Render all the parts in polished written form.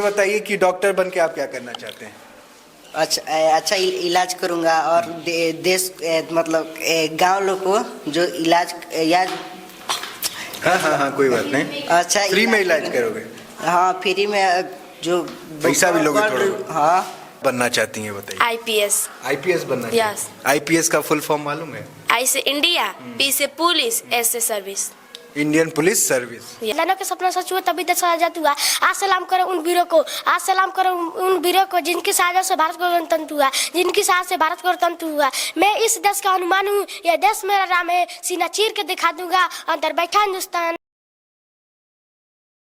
बताइए कि डॉक्टर बन के आप क्या करना चाहते हैं? अच्छा इलाज करूंगा और देश मतलब गांव लोग को जो इलाज या हाँ, कोई बात नहीं। अच्छा फ्री में इलाज करोगे? हाँ, फ्री में जो पैसा भी लोगे थोड़ा? हाँ। बनना चाहती हैं बताइए। आईपीएस। आईपीएस बनना चाहिए। यस। आईपीएस का फुल फॉर्म मालूम है? आई से इंडिया, पी से पुलिस, एस से सर्विस। Indian police service. लाना के सपना सच हुआ तभी देश आजाद हुआ। आज सलाम करो उन वीरों को, आज सलाम करो उन वीरों को जिनकी साझा से भारत को गणतंत्र हुआ, जिनकी साथ से भारत को गणतंत्र हुआ। मैं इस देश का हनुमान हूँ, यह देश मेरा राम है, सीना चीर के दिखा दूंगा अंदर बैठा हिंदुस्तान।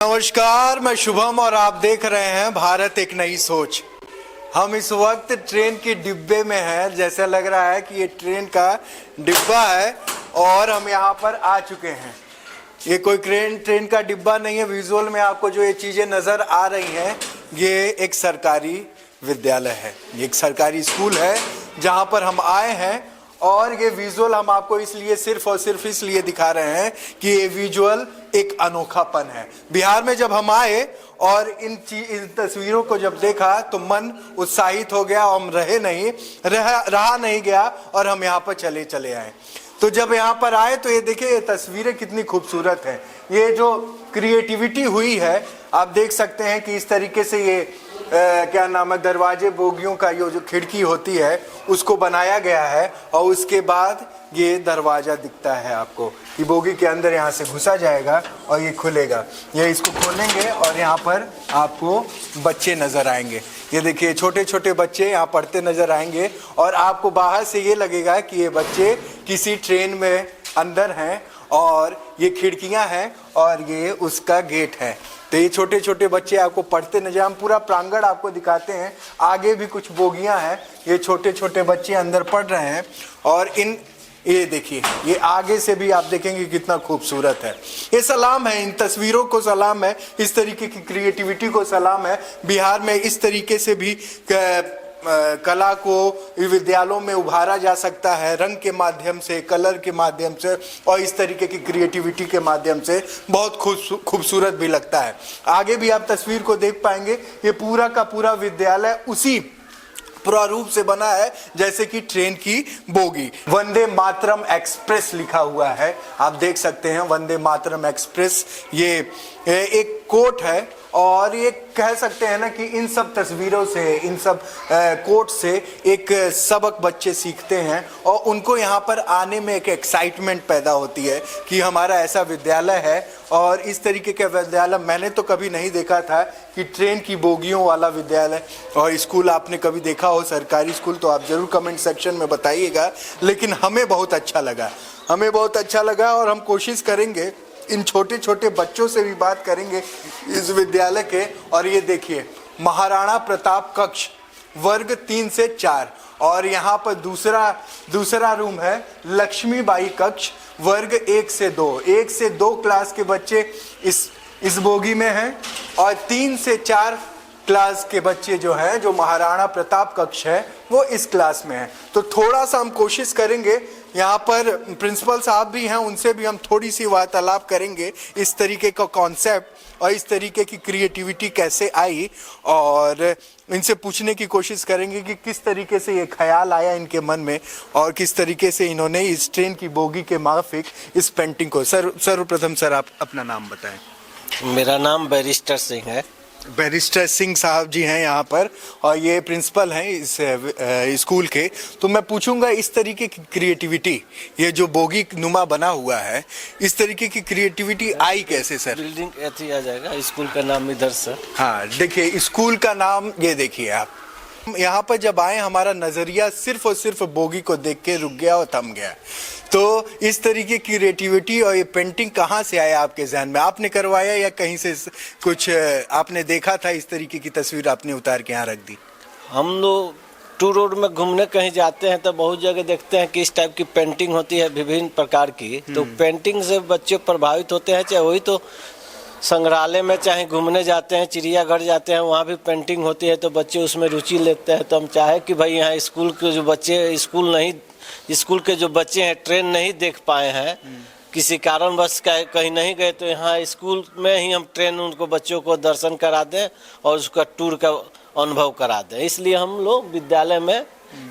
नमस्कार, मैं शुभम और आप देख रहे हैं भारत एक नई सोच। हम इस वक्त ट्रेन के डिब्बे में हैं, जैसा लग रहा है कि ये ट्रेन का डिब्बा है और हम यहाँ पर आ चुके हैं। ये कोई ट्रेन का डिब्बा नहीं है। विजुअल में आपको जो ये चीज़ें नज़र आ रही हैं, ये एक सरकारी विद्यालय है, ये एक सरकारी स्कूल है जहाँ पर हम आए हैं। और ये विजुअल हम आपको इसलिए सिर्फ और सिर्फ इसलिए दिखा रहे हैं कि ये विजुअल एक अनोखापन है। बिहार में जब हम आए और इन तस्वीरों को जब देखा तो मन उत्साहित हो गया और हम रहा नहीं गया और हम यहाँ पर चले आए। तो जब यहाँ पर आए तो ये देखिए, ये तस्वीरें कितनी खूबसूरत हैं। ये जो क्रिएटिविटी हुई है, आप देख सकते हैं कि इस तरीके से ये क्या नाम है, दरवाजे बोगियों का ये जो खिड़की होती है उसको बनाया गया है और उसके बाद ये दरवाज़ा दिखता है आपको कि बोगी के अंदर यहाँ से घुसा जाएगा और ये खुलेगा। ये इसको खोलेंगे और यहाँ पर आपको बच्चे नज़र आएंगे। ये देखिए, छोटे छोटे बच्चे यहाँ पढ़ते नज़र आएंगे और आपको बाहर से ये लगेगा कि ये बच्चे किसी ट्रेन में अंदर हैं और ये खिड़कियाँ हैं और ये उसका गेट है। तो ये छोटे छोटे बच्चे आपको पढ़ते नजर, हम पूरा प्रांगण आपको दिखाते हैं। आगे भी कुछ बोगियां हैं, ये छोटे छोटे बच्चे अंदर पढ़ रहे हैं और ये देखिए, ये आगे से भी आप देखेंगे कितना खूबसूरत है। ये सलाम है, इन तस्वीरों को सलाम है, इस तरीके की क्रिएटिविटी को सलाम है। बिहार में इस तरीके से भी कला को विद्यालयों में उभारा जा सकता है, रंग के माध्यम से, कलर के माध्यम से और इस तरीके की क्रिएटिविटी के माध्यम से बहुत खूबसूरत भी लगता है। आगे भी आप तस्वीर को देख पाएंगे, ये पूरा का पूरा विद्यालय उसी प्रारूप से बना है जैसे कि ट्रेन की बोगी। वंदे मातरम एक्सप्रेस लिखा हुआ है, आप देख सकते हैं, वंदे मातरम एक्सप्रेस। ये एक कोट है और ये कह सकते हैं ना कि इन सब तस्वीरों से, इन सब कोट से एक सबक बच्चे सीखते हैं और उनको यहाँ पर आने में एक एक्साइटमेंट पैदा होती है कि हमारा ऐसा विद्यालय है। और इस तरीके का विद्यालय मैंने तो कभी नहीं देखा था कि ट्रेन की बोगियों वाला विद्यालय और स्कूल आपने कभी देखा हो, सरकारी स्कूल, तो आप जरूर कमेंट सेक्शन में बताइएगा। लेकिन हमें बहुत अच्छा लगा और हम कोशिश करेंगे, इन छोटे छोटे बच्चों से भी बात करेंगे इस विद्यालय के। और ये देखिए, महाराणा प्रताप कक्ष वर्ग 3 से 4 और यहाँ पर दूसरा रूम है लक्ष्मीबाई कक्ष वर्ग 1 से 2 क्लास के बच्चे इस बोगी में हैं और 3 से 4 क्लास के बच्चे जो हैं, जो महाराणा प्रताप कक्ष है, वो इस क्लास में है। तो थोड़ा सा हम कोशिश करेंगे, यहाँ पर प्रिंसिपल साहब भी हैं, उनसे भी हम थोड़ी सी वार्तालाप करेंगे इस तरीके का कॉन्सेप्ट और इस तरीके की क्रिएटिविटी कैसे आई, और इनसे पूछने की कोशिश करेंगे कि किस तरीके से ये ख्याल आया इनके मन में और किस तरीके से इन्होंने इस ट्रेन की बोगी के माफिक इस पेंटिंग को। सर्वप्रथम सर, आप अपना नाम बताएं। मेरा नाम बैरिस्टर सिंह है। बैरिस्टर सिंह साहब जी हैं यहाँ पर और ये प्रिंसिपल हैं इस स्कूल के। तो मैं पूछूंगा, इस तरीके की क्रिएटिविटी, ये जो बोगी नुमा बना हुआ है, इस तरीके की क्रिएटिविटी आई कैसे सर? बिल्डिंग ऐसी आ जाएगा, स्कूल का नाम इधर से। हाँ, देखिए स्कूल का नाम, ये देखिए आप यहाँ पर जब आए, हमारा नजरिया सिर्फ और सिर्फ बोगी को देख के रुक गया और थम गया। तो इस तरीके की क्रिएटिविटी और ये पेंटिंग कहाँ से आया आपके जहन में? आपने करवाया या कहीं से कुछ आपने देखा था, इस तरीके की तस्वीर आपने उतार के यहाँ रख दी? हम लोग टूर रोड में घूमने कहीं जाते हैं तो बहुत जगह देखते हैं कि इस टाइप की पेंटिंग होती है विभिन्न प्रकार की। तो पेंटिंग से बच्चे प्रभावित होते हैं, चाहे वही तो संग्रहालय में, चाहे घूमने जाते हैं, चिड़ियाघर जाते हैं, वहाँ भी पेंटिंग होती है तो बच्चे उसमें रुचि लेते हैं। तो हम चाहे कि भाई यहाँ स्कूल के जो बच्चे, स्कूल के जो बच्चे हैं ट्रेन नहीं देख पाए हैं, किसी कारणवश कहीं नहीं गए तो यहाँ स्कूल में ही हम ट्रेन उनको बच्चों को दर्शन करा दें और उसका टूर का अनुभव करा दें। इसलिए हम लोग विद्यालय में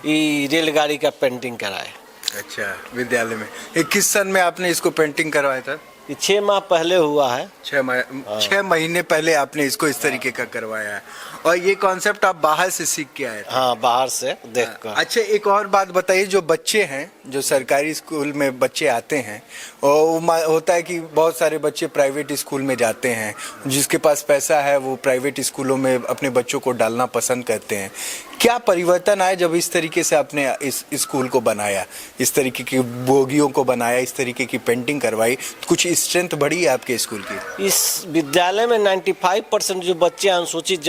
ये रेलगाड़ी का पेंटिंग कराए। अच्छा, विद्यालय में। ये किस सन में आपने इसको पेंटिंग करवाया था? ये 6 माह पहले हुआ है। 6 महीने पहले आपने इसको इस तरीके का करवाया है। और ये कॉन्सेप्ट आप बाहर से सीख के आए थे? हाँ, बाहर से देख कर। अच्छा, एक और बात बताइए, जो बच्चे हैं, जो सरकारी स्कूल में बच्चे आते हैं, और होता है कि बहुत सारे बच्चे प्राइवेट स्कूल में जाते हैं, जिसके पास पैसा है वो प्राइवेट स्कूलों में अपने बच्चों को डालना पसंद करते हैं। क्या परिवर्तन आया जब इस तरीके से आपने इस स्कूल को बनाया, इस तरीके की बोगियों को बनाया, इस तरीके की पेंटिंग करवाई, कुछ स्ट्रेंथ बढ़ी है आपके स्कूल की? इस विद्यालय में 95% जो बच्चे अनुसूचित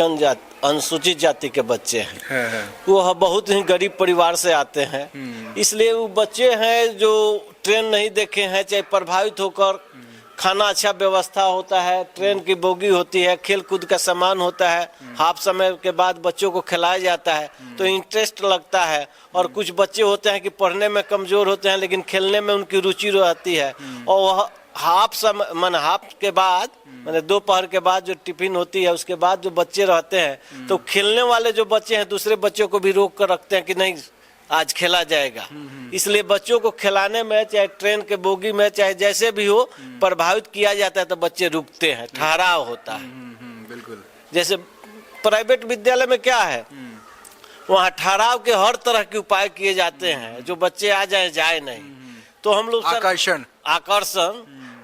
जाति के बच्चे हैं, वो बहुत ही गरीब परिवार से आते हैं। इसलिए वो बच्चे हैं जो ट्रेन नहीं देखे हैं, चाहे प्रभावित होकर खाना अच्छा व्यवस्था होता है, ट्रेन की बोगी होती है, खेल कूद का सामान होता है, हाफ समय के बाद बच्चों को खिलाया जाता है तो इंटरेस्ट लगता है। और कुछ बच्चे होते हैं कि पढ़ने में कमजोर होते हैं लेकिन खेलने में उनकी रुचि रहती है। और वह हाफ के बाद दोपहर के बाद जो टिफिन होती है उसके बाद जो बच्चे रहते हैं तो खेलने वाले जो बच्चे हैं दूसरे बच्चों को भी रोक कर रखते हैं कि नहीं आज खेला जाएगा। इसलिए बच्चों को खिलाने में, चाहे ट्रेन के बोगी में, चाहे जैसे भी हो, प्रभावित किया जाता है तो बच्चे रुकते हैं, ठहराव होता है। बिल्कुल। जैसे प्राइवेट विद्यालय में क्या है, वहाँ ठहराव के हर तरह के उपाय किए जाते हैं, जो बच्चे आ जाए नहीं। तो हम लोग आकर्षण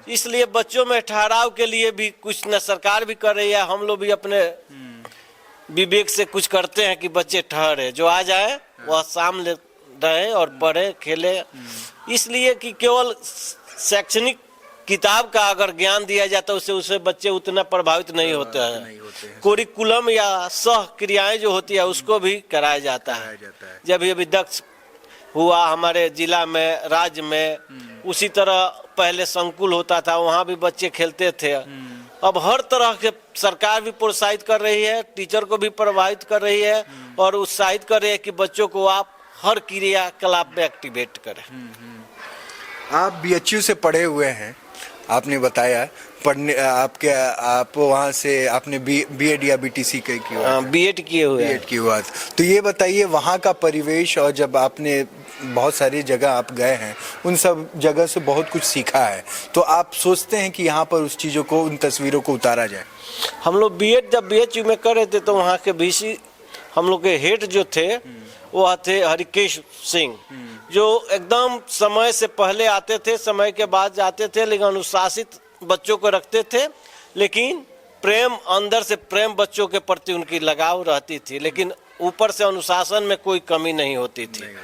इसलिए बच्चों में ठहराव के लिए भी कुछ न सरकार भी कर रही है, हम लोग भी अपने विवेक से कुछ करते हैं कि बच्चे ठहरे, जो आ जाए वह शाम ले रहे और पढ़े खेले। इसलिए कि केवल शैक्षणिक किताब का अगर ज्ञान दिया जाता है उससे बच्चे उतना प्रभावित नहीं होते हैं। कोरिकुलम या सह क्रियाएं जो होती है उसको भी कराया जाता है। जब अभी दक्ष हुआ हमारे जिला में, राज्य में, उसी तरह पहले संकुल होता था, वहाँ भी बच्चे खेलते थे। अब हर तरह के सरकार भी प्रोत्साहित कर रही है, टीचर को भी प्रभावित कर रही है और उत्साहित कर रही है कि बच्चों को आप हर क्रियाकलाप में एक्टिवेट करें। आप बीएचयू से पढ़े हुए हैं, आपने बताया पढ़ने आप वहाँ से आपने बीएड या बीटीसी किया? बीएड किए हुए हैं। बीएड की हुआ। तो ये बताइए वहाँ का परिवेश, और जब आपने बहुत सारी जगह आप गए हैं, उन सब जगह से बहुत कुछ सीखा है, तो आप सोचते हैं कि यहाँ पर उस चीज़ों को, उन तस्वीरों को उतारा जाए? हम लोग बीएड जब बीएचयू में कर रहे थे तो वहाँ के बीसी हम लोग के हेड जो थे वो थे हरिकेश सिंह, जो एकदम समय से पहले आते थे, समय के बाद जाते थे, लेकिन अनुशासित बच्चों को रखते थे। लेकिन प्रेम, अंदर से प्रेम बच्चों के प्रति उनकी लगाव रहती थी, लेकिन ऊपर से अनुशासन में कोई कमी नहीं होती थी।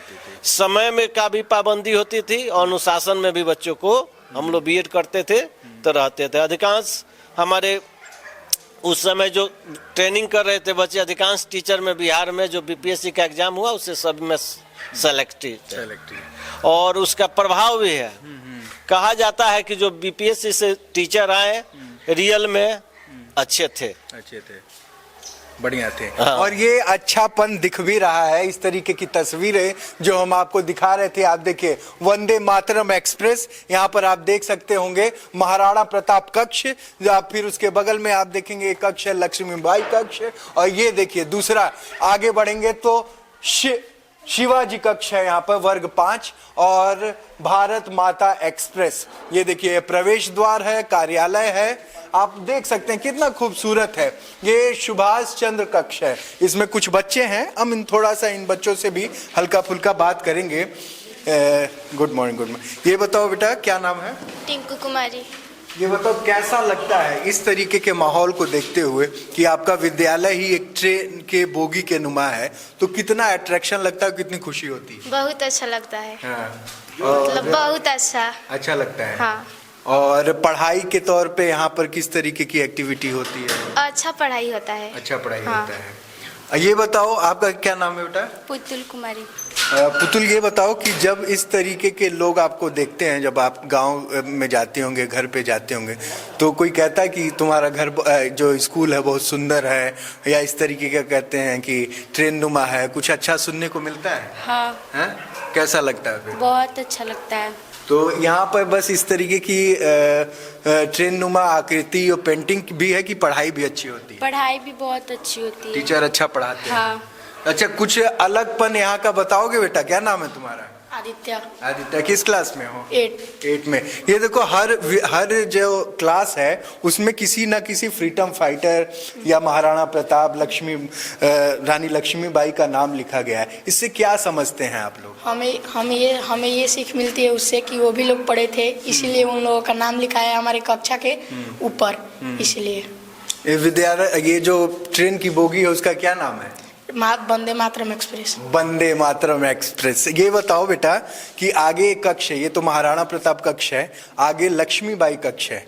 समय में का भी पाबंदी होती थी और अनुशासन में भी बच्चों को, हम लोग बीएड करते थे तो रहते थे। अधिकांश हमारे उस समय जो ट्रेनिंग कर रहे थे बच्चे, अधिकांश टीचर में बिहार में जो बीपीएससी का एग्जाम हुआ उससे सब में सेलेक्टेड और उसका प्रभाव भी है। कहा जाता है कि जो बीपीएससी से टीचर आए रियल में अच्छे थे, बढ़िया थे। हाँ। और ये अच्छापन दिख भी रहा है। इस तरीके की तस्वीरें जो हम आपको दिखा रहे थे, आप देखिए वंदे मातरम एक्सप्रेस, यहाँ पर आप देख सकते होंगे महाराणा प्रताप कक्ष, फिर उसके बगल में आप देखेंगे एक कक्ष है लक्ष्मीबाई कक्ष, और ये देखिए दूसरा आगे बढ़ेंगे तो शिवाजी कक्ष है यहाँ पर वर्ग 5, और भारत माता एक्सप्रेस, ये देखिए प्रवेश द्वार है, कार्यालय है, आप देख सकते हैं कितना खूबसूरत है। ये सुभाष चंद्र कक्ष है, इसमें कुछ बच्चे हैं, हम थोड़ा सा इन बच्चों से भी हल्का फुल्का बात करेंगे। Good morning. ये बताओ बेटा, क्या नाम है? टिंकू कुमारी। ये बताओ कैसा लगता है इस तरीके के माहौल को देखते हुए कि आपका विद्यालय ही एक ट्रेन के बोगी के नुमा है, तो कितना अट्रैक्शन लगता है, कितनी खुशी होती है? बहुत अच्छा लगता है। हाँ। मतलब बहुत अच्छा लगता है। हाँ। और पढ़ाई के तौर पे यहाँ पर किस तरीके की एक्टिविटी होती है? अच्छा पढ़ाई होता है। अच्छा पढ़ाई होता है। ये बताओ आपका क्या नाम है बेटा? पुतुल कुमारी। पुतुल, ये बताओ कि जब इस तरीके के लोग आपको देखते हैं, जब आप गांव में जाते होंगे, घर पे जाते होंगे, तो कोई कहता है कि तुम्हारा घर जो स्कूल है बहुत सुंदर है, या इस तरीके का कहते हैं कि ट्रेन नुमा है, कुछ अच्छा सुनने को मिलता है? हाँ। है? कैसा लगता है फिर? बहुत अच्छा लगता है। तो यहाँ पर बस इस तरीके की ट्रेन नुमा आकृति और पेंटिंग भी है कि पढ़ाई भी अच्छी होती है? पढ़ाई भी बहुत अच्छी होती है। टीचर अच्छा पढ़ाते हैं? हाँ। अच्छा, कुछ अलगपन यहाँ का बताओगे बेटा? क्या नाम है तुम्हारा? आदित्य। आदित्य, किस क्लास में हो? 8 में। ये देखो, हर जो क्लास है उसमें किसी ना किसी फ्रीडम फाइटर या महाराणा प्रताप, रानी लक्ष्मीबाई का नाम लिखा गया है। इससे क्या समझते हैं आप लोग? हमें ये सीख मिलती है उससे कि वो भी लोग पढ़े थे, इसीलिए उन लोगों का नाम लिखा है हमारे कक्षा के ऊपर, इसलिए। ये जो ट्रेन की बोगी है उसका क्या नाम है? वंदे मातरम एक्सप्रेस। वंदे मातरम एक्सप्रेस। ये बताओ बेटा कि आगे एक कक्ष है, ये तो महाराणा प्रताप कक्ष है, आगे लक्ष्मीबाई कक्ष है,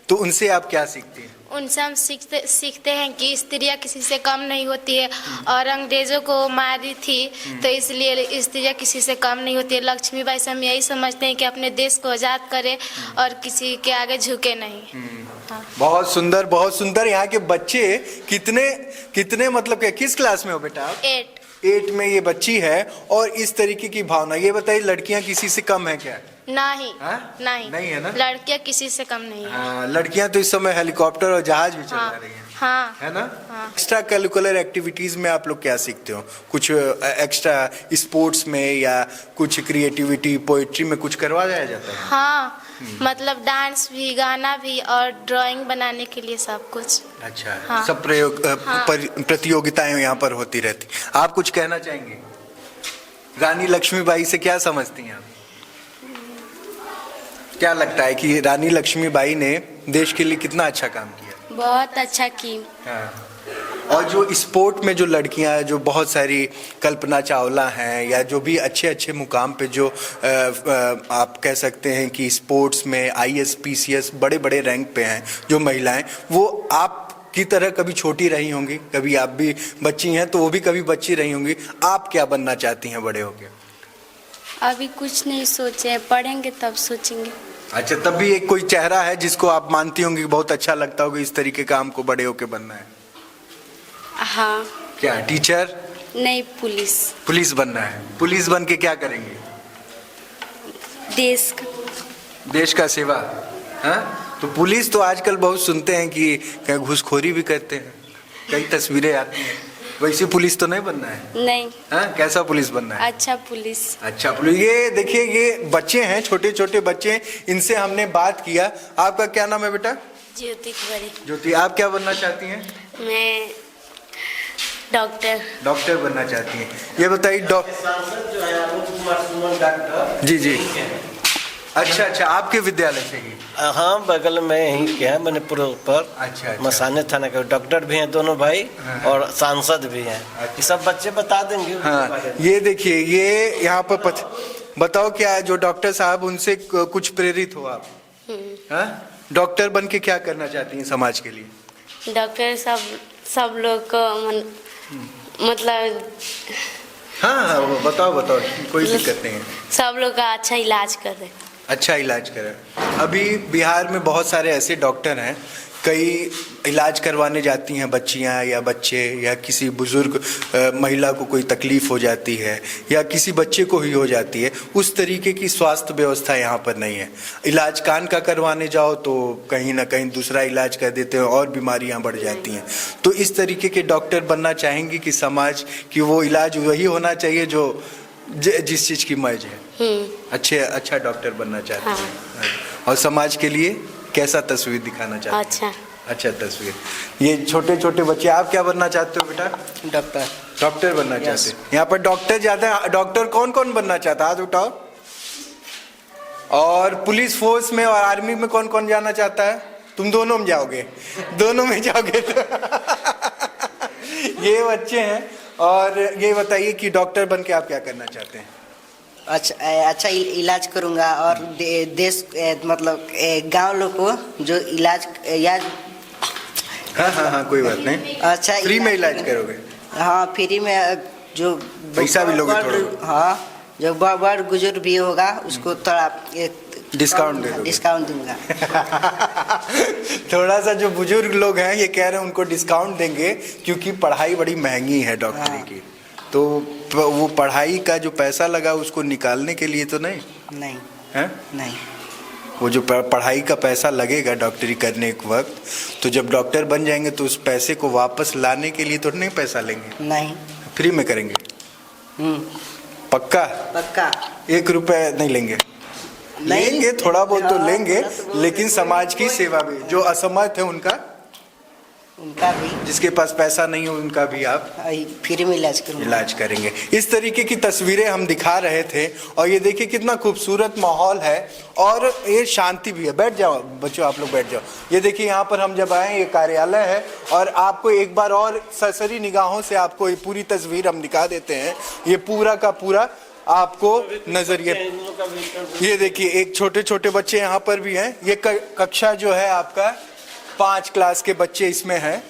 तो उनसे आप क्या सीखते हैं? उनसे हम सीखते हैं कि स्त्रियां किसी से कम नहीं होती है और अंग्रेजों को मारी थी तो इसलिए स्त्रियां किसी से कम नहीं होती है। लक्ष्मीबाई से हम यही समझते हैं कि अपने देश को आज़ाद करे और किसी के आगे झुके नहीं। हाँ। बहुत सुंदर, बहुत सुंदर। यहाँ के बच्चे कितने मतलब कि किस क्लास में हो बेटा आप? 8 में ये बच्ची है और इस तरीके की भावना। ये बताइए, लड़कियां किसी से कम है क्या? नहीं है ना? लड़कियां किसी से कम नहीं है। लड़कियां तो इस समय हेलीकॉप्टर और जहाज भी चला रही हैं। हाँ। है ना? एक्स्ट्रा करिकुलर एक्टिविटीज में आप लोग क्या सीखते हो? कुछ एक्स्ट्रा स्पोर्ट्स में या कुछ क्रिएटिविटी, पोएट्री में कुछ करवाया जाता है? हाँ, मतलब डांस भी, गाना भी और ड्राइंग बनाने के लिए सब कुछ। अच्छा। हाँ। सब प्रतियोगिताएं यहाँ पर होती रहती। आप कुछ कहना चाहेंगे? रानी लक्ष्मीबाई से क्या समझती हैं आप? क्या लगता है कि रानी लक्ष्मीबाई ने देश के लिए कितना अच्छा काम किया? बहुत अच्छा की। हाँ। और जो स्पोर्ट में जो लड़कियां हैं, जो बहुत सारी कल्पना चावला हैं या जो भी अच्छे अच्छे मुकाम पे जो आप कह सकते हैं कि स्पोर्ट्स में IAS PCS बड़े बड़े रैंक पे हैं जो महिलाएं, वो आप की तरह कभी छोटी रही होंगी, कभी आप भी बच्ची हैं तो वो भी कभी बच्ची रही होंगी। आप क्या बनना चाहती हैं बड़े होके? अभी कुछ नहीं सोचे, पढ़ेंगे तब सोचेंगे। अच्छा, तब भी एक कोई चेहरा है जिसको आप मानती होंगी बहुत अच्छा लगता होगा, इस तरीके का हमको बड़े होके बनना है? हाँ। क्या, टीचर? नहीं, पुलिस। पुलिस बनना है। पुलिस बन के क्या करेंगे? देश का सेवा। हाँ? तो पुलिस तो आजकल बहुत सुनते हैं कि कहीं घूसखोरी भी करते हैं, कई तस्वीरें आती हैं। वैसे पुलिस तो नहीं बनना है? नहीं। हाँ? कैसा पुलिस बनना है? अच्छा पुलिस। अच्छा पुलिस। ये देखिए, ये बच्चे हैं, छोटे छोटे बच्चे, इनसे हमने बात किया। आपका क्या नाम है बेटा? ज्योति कुमारी। ज्योति, आप क्या बनना चाहती हैं? मैं डॉक्टर बनना चाहती हैं। ये बताइए, सांसद जो है अरुण कुमार सुमन डॉक्टर। जी। अच्छा, आपके विद्यालय से ही? हाँ, बगल में यहीं के हैं, मणिपुर पर। अच्छा। मसाने थाना के डॉक्टर भी हैं दोनों भाई। हाँ। और सांसद भी हैं। ये सब बच्चे बता देंगे। हाँ, ये देखिए, ये यहाँ पर बताओ क्या जो डॉक्टर साहब, उनसे कुछ प्रेरित हो आप? हाँ? डॉक्टर बन के क्या करना चाहती हैं समाज के लिए? डॉक्टर सब लोग को मतलब हाँ, वो बताओ, कोई दिक्कत नहीं है। सब लोग का अच्छा इलाज कर रहे। अच्छा इलाज करें। अभी बिहार में बहुत सारे ऐसे डॉक्टर हैं, कई इलाज करवाने जाती हैं बच्चियां या बच्चे या किसी बुजुर्ग महिला को कोई तकलीफ हो जाती है या किसी बच्चे को ही हो जाती है, उस तरीके की स्वास्थ्य व्यवस्था यहाँ पर नहीं है। इलाज कान का करवाने जाओ तो कहीं ना कहीं दूसरा इलाज कर देते हैं और बीमारियाँ बढ़ जाती हैं। तो इस तरीके के डॉक्टर बनना चाहेंगे कि समाज की वो इलाज वही होना चाहिए जो जिस चीज़ की मर्ज है। अच्छा डॉक्टर बनना चाहते हैं। और समाज के लिए कैसा तस्वीर दिखाना चाहते हैं? अच्छा तस्वीर। ये छोटे छोटे बच्चे, आप क्या बनना चाहते हो बेटा? डॉक्टर बनना चाहते हैं। यहाँ पर डॉक्टर ज्यादा। डॉक्टर कौन कौन बनना चाहता है? हाथ उठाओ। और पुलिस फोर्स में और आर्मी में कौन कौन जाना चाहता है? तुम दोनों में जाओगे? दोनों में जाओगे तो ये बच्चे हैं। और ये बताइए कि डॉक्टर बन के आप क्या करना चाहते हैं? अच्छा इलाज करूंगा और देश मतलब गांव लोग को जो इलाज हाँ, कोई बात नहीं। अच्छा, फ्री में इलाज करोगे? हाँ, फ्री में। जो पैसा भी लोगे थोड़ा? हाँ, जो बड़ बुजुर्ग भी होगा उसको थोड़ा डिस्काउंट दूंगा। थोड़ा सा जो बुजुर्ग लोग हैं ये कह रहे हैं उनको डिस्काउंट देंगे क्योंकि पढ़ाई बड़ी महंगी है डॉक्टरी की। तो वो पढ़ाई का जो पैसा लगा उसको निकालने के लिए तो नहीं। हैं? नहीं। वो जो पढ़ाई का पैसा लगेगा डॉक्टरी करने के वक्त, तो जब डॉक्टर बन जाएंगे तो उस पैसे को वापस लाने के लिए तो नहीं पैसा लेंगे? नहीं। फ्री में करेंगे? पक्का? पक्का। 1 रुपए नहीं लेंगे? लेंगे, थोड़ा बहुत तो लेंगे, लेकिन समाज की सेवा भी, जो असमर्थ है उनका भी, जिसके पास पैसा नहीं हो उनका भी आप फ्री में इलाज करेंगे। इस तरीके की तस्वीरें हम दिखा रहे थे और ये देखिए कितना खूबसूरत माहौल है और ये शांति भी है। बैठ जाओ बच्चों, आप लोग बैठ जाओ। ये देखिए यहाँ पर हम जब आए, ये कार्यालय है और आपको एक बार और सरसरी निगाहों से आपको ये पूरी तस्वीर हम दिखा देते हैं। ये पूरा का पूरा आपको नजरिए, ये देखिए एक छोटे छोटे बच्चे यहाँ पर भी हैं। ये कक्षा जो है आपका 5 क्लास के बच्चे इसमें हैं।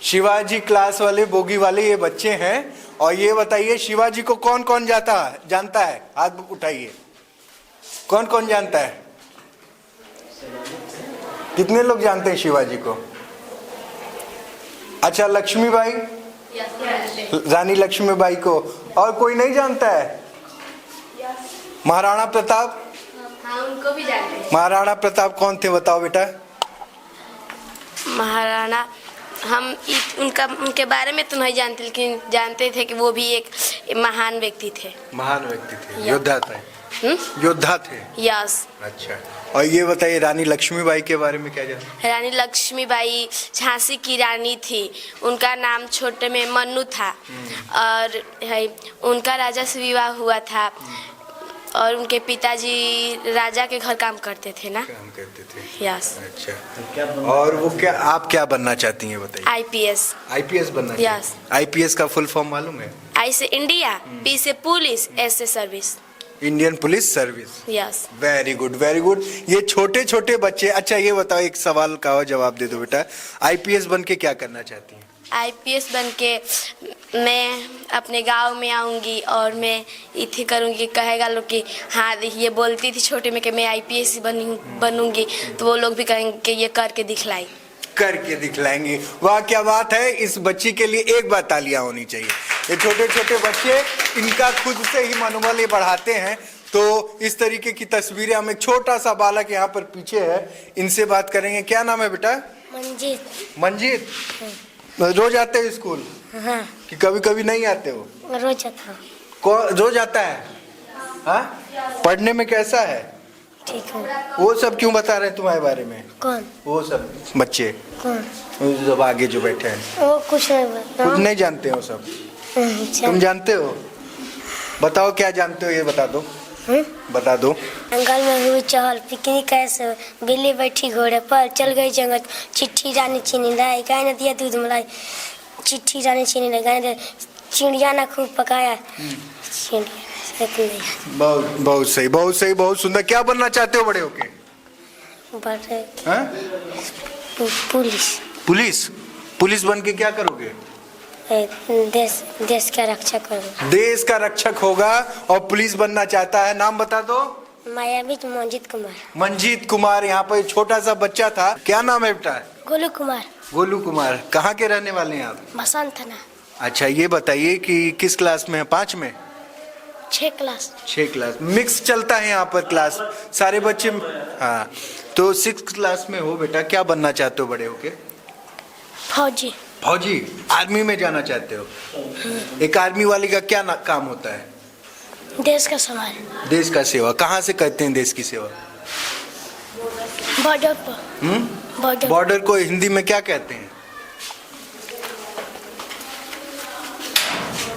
शिवाजी क्लास वाले, बोगी वाले ये बच्चे हैं। और ये बताइए शिवाजी को कौन कौन जानता है? हाथ उठाइए, कौन कौन जानता है? कितने लोग जानते हैं शिवाजी को? अच्छा, लक्ष्मीबाई, रानी लक्ष्मीबाई को, और कोई नहीं जानता है? महाराणा प्रताप? हाँ, उनको भी जानते हैं। महाराणा प्रताप कौन थे बताओ बेटा? महाराणा, हम उनके बारे में तो नहीं जानते, लेकिन जानते थे कि वो भी एक महान व्यक्ति थे। महान व्यक्ति थे, योद्धा थे। योद्धा थे, यस। अच्छा, और ये बताइए रानी लक्ष्मीबाई के बारे में क्या जानते? रानी लक्ष्मीबाई झांसी की रानी थी। उनका नाम छोटे में मन्नू था और उनका राजा से विवाह हुआ था और उनके पिताजी राजा के घर काम करते थे ना। काम करते थे, यस। अच्छा, और वो क्या, आप क्या बनना चाहती हैं बताइए? आईपीएस। आईपीएस बनना? यस। आईपीएस का फुल फॉर्म मालूम है? आई से इंडिया, पी से पुलिस, एस से service. Indian police service. Yes. Very good, very good. ये छोटे छोटे बच्चे, अच्छा ये बताओ, एक सवाल का जवाब दे दो बेटा, आईपीएस बन के क्या करना चाहती हैं? आईपीएस बन के मैं अपने गांव में आऊंगी और मैं इथे करूंगी, कहेगा लोग कि हाँ ये बोलती थी छोटे में कि मैं आईपीएस बनूंगी, तो वो लोग भी कहेंगे कि ये करके दिखलाई। करके दिखलाएंगे। वाह क्या बात है। इस बच्ची के लिए एक बार तालियां होनी चाहिए। ये छोटे छोटे बच्चे, इनका खुद से ही मनोबल ये बढ़ाते हैं। तो इस तरीके की तस्वीरें, हम एक छोटा सा बालक यहाँ पर पीछे है, इनसे बात करेंगे। क्या नाम है बेटा? मंजीत। मंजीत, रोज आते हो स्कूल? हाँ। कि कभी कभी नहीं आते हो? रोज आता हूँ। रोज आता है? हाँ, पढ़ने में कैसा है? ठीक है। वो सब क्यों बता रहे हैं तुम्हारे बारे में? कौन? वो सब बच्चे, कौन? वो सब आगे जो बैठे हैं, वो कुछ नहीं बता। कुछ नहीं जानते हो सब? अच्छा। तुम जानते हो? बताओ क्या जानते हो, ये बता दो। बता दो। जंगल में हुई चहल, पिकनिक कैसे, बिल्ली बैठी घोड़े पर, चल गई जंगल, चिट्ठी रानी चीनी लाई, गाय ने दिया दूध मलाई, चिट्ठी रानी चीनी लाई, गाय ने चिड़िया ने खूब पकाया, बहुत बहुत सही, बहुत सही, बहुत सुंदर। क्या बनना चाहते हो बड़े होके? पुलिस। पुलिस? पुलिस बन के क्या करोगे? देश का रक्षक होगा। देश का रक्षक होगा और पुलिस बनना चाहता है। नाम बता दो। मायावीत मंजीत कुमार। मंजीत कुमार, यहाँ पर छोटा सा बच्चा था, क्या नाम है बेटा? गोलू कुमार। गोलू कुमार। कहाँ के रहने वाले हैं आप? बसंत थाना। अच्छा, ये बताइए कि किस क्लास में है? 5 में? 6 क्लास। 6 क्लास। मिक्स चलता है यहाँ पर क्लास, सारे बच्चे। हाँ, तो 6 क्लास में हो बेटा, क्या बनना चाहते हो बड़े होके? फौजी। फौजी? आर्मी में जाना चाहते हो? एक आर्मी वाले का क्या काम होता है? देश का सवाल। देश का सेवा। कहाँ से करते हैं देश की सेवा? बॉर्डर पर। बॉर्डर को हिंदी में क्या कहते हैं?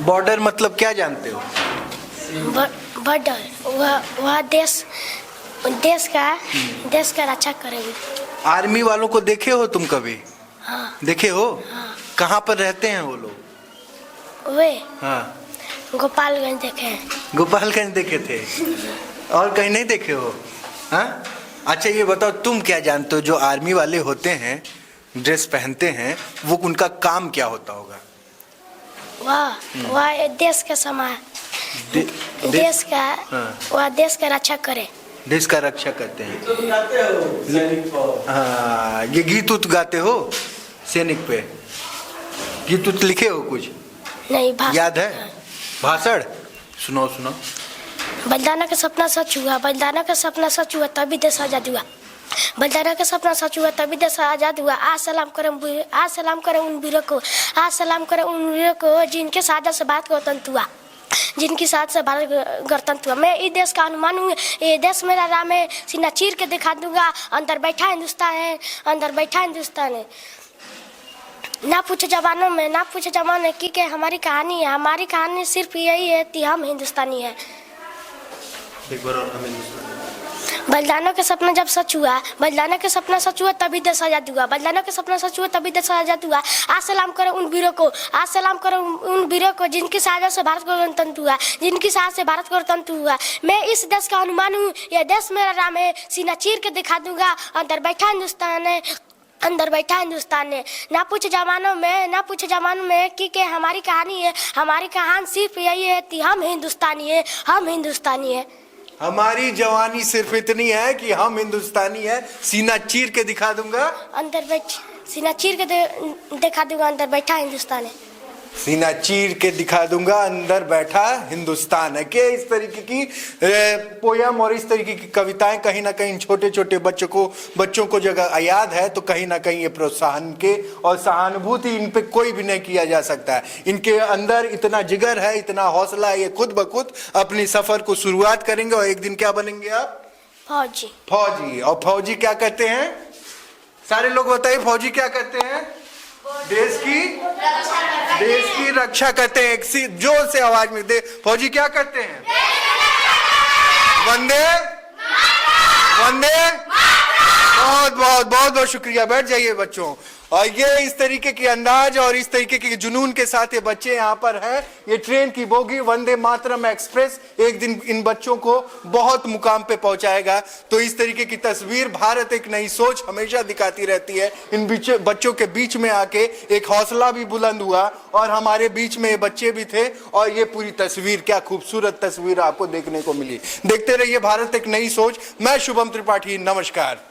बॉर्डर मतलब क्या जानते हो? बॉर्डर वह देश का रक्षा करेगी। आर्मी वालों को देखे हो तुम कभी? हाँ। देखे हो? हाँ। कहाँ पर रहते हैं वो लोग? वे? हाँ, गोपालगंज देखे हैं। गोपालगंज देखे थे, और कहीं नहीं देखे हो? हाँ, अच्छा ये बताओ, तुम क्या जानते हो जो आर्मी वाले होते हैं, ड्रेस पहनते हैं, वो उनका काम क्या होता होगा? वह देश का समान, देश का, वह देश का रक्षा करे। देश का रक्षा करते हैं। हाँ, ये गीत उत गाते हो सैनिक पे? गीत उत लिखे हो कुछ? नहीं, याद है? भाषण सुनो सुनो। बलिदाना का सपना सच हुआ, बलिदाना का सपना सच हुआ तभी देश आज़ाद हुआ। बलिदाना का सपना सच हुआ तभी देश आज़ाद हुआ। आज सलाम करें उन वीरों को, आज सलाम करें उन वीरों को जिनके शहादत से भारत गणतंत्र हुआ, जिनकी साथ से भारत गणतंत्र हुआ। मैं इस देश का अनुमान हूँ, ये देश मेरा राम है, सीना चीर के दिखा दूंगा, अंदर बैठा हिंदुस्तान है, अंदर बैठा हिंदुस्तान है। ना पूछे जवानों में, ना पूछे जवानों में कि हमारी कहानी है, हमारी कहानी सिर्फ यही है कि हम हिंदुस्तानी हैं। एक बार और हम हिंदुस्तानी। बलिदानों का सपना जब सच हुआ, बलिदानों का सपना सच हुआ तभी देश आज़ाद हुआ, बलिदानों का सपना सच हुआ तभी देश आज़ाद हुआ। आज सलाम करें उन वीरों को, आज सलाम करें उन वीरों को जिनकी शहादत से भारत को गणतंत्र हुआ, जिनकी शहादत से भारत को गणतंत्र हुआ। मैं इस देश का अनुमान हूँ, यह देश मेरा राम है, सीना चीर के दिखा दूंगा, अंदर बैठा हिंदुस्तान है, अंदर बैठा हिंदुस्तान है। ना पूछे जवानों में, ना पूछे जवानों में कि हमारी कहानी है, हमारी कहानी सिर्फ यही है कि हम हिंदुस्तानी है, हम हिंदुस्तानी है। हमारी जवानी सिर्फ इतनी है कि हम हिंदुस्तानी है, सीना चीर के दिखा दूंगा, अंदर बैठ सीना चीर के दिखा दूंगा, अंदर बैठा हिंदुस्तान है। सीना चीर के दिखा दूंगा, अंदर बैठा हिंदुस्तान है। के इस तरीके की पोयम और इस तरीके की कविताएं कहीं ना कहीं छोटे छोटे बच्चों को जगह याद है तो कहीं ना कहीं ये प्रोत्साहन के और सहानुभूति इन पे कोई भी नहीं किया जा सकता है। इनके अंदर इतना जिगर है, इतना हौसला है, ये खुद ब खुद अपनी सफर को शुरुआत करेंगे और एक दिन क्या बनेंगे आप? फौजी। फौजी। और फौजी क्या कहते हैं? सारे लोग बताइए, फौजी क्या कहते हैं? देश की रक्षा करते हैं। एक सी जोर से आवाज में दे, फौजी क्या करते हैं? वंदे वंदे। बहुत बहुत बहुत बहुत शुक्रिया, बैठ जाइए बच्चों। और ये इस तरीके के अंदाज और इस तरीके के जुनून के साथ ये बच्चे यहाँ पर हैं। ये ट्रेन की बोगी वंदे मातरम एक्सप्रेस एक दिन इन बच्चों को बहुत मुकाम पे पहुंचाएगा। तो इस तरीके की तस्वीर भारत एक नई सोच हमेशा दिखाती रहती है। इन बच्चों के बीच में आके एक हौसला भी बुलंद हुआ और हमारे बीच में ये बच्चे भी थे और ये पूरी तस्वीर, क्या खूबसूरत तस्वीर आपको देखने को मिली। देखते रहिए भारत एक नई सोच। मैं शुभम त्रिपाठी, नमस्कार।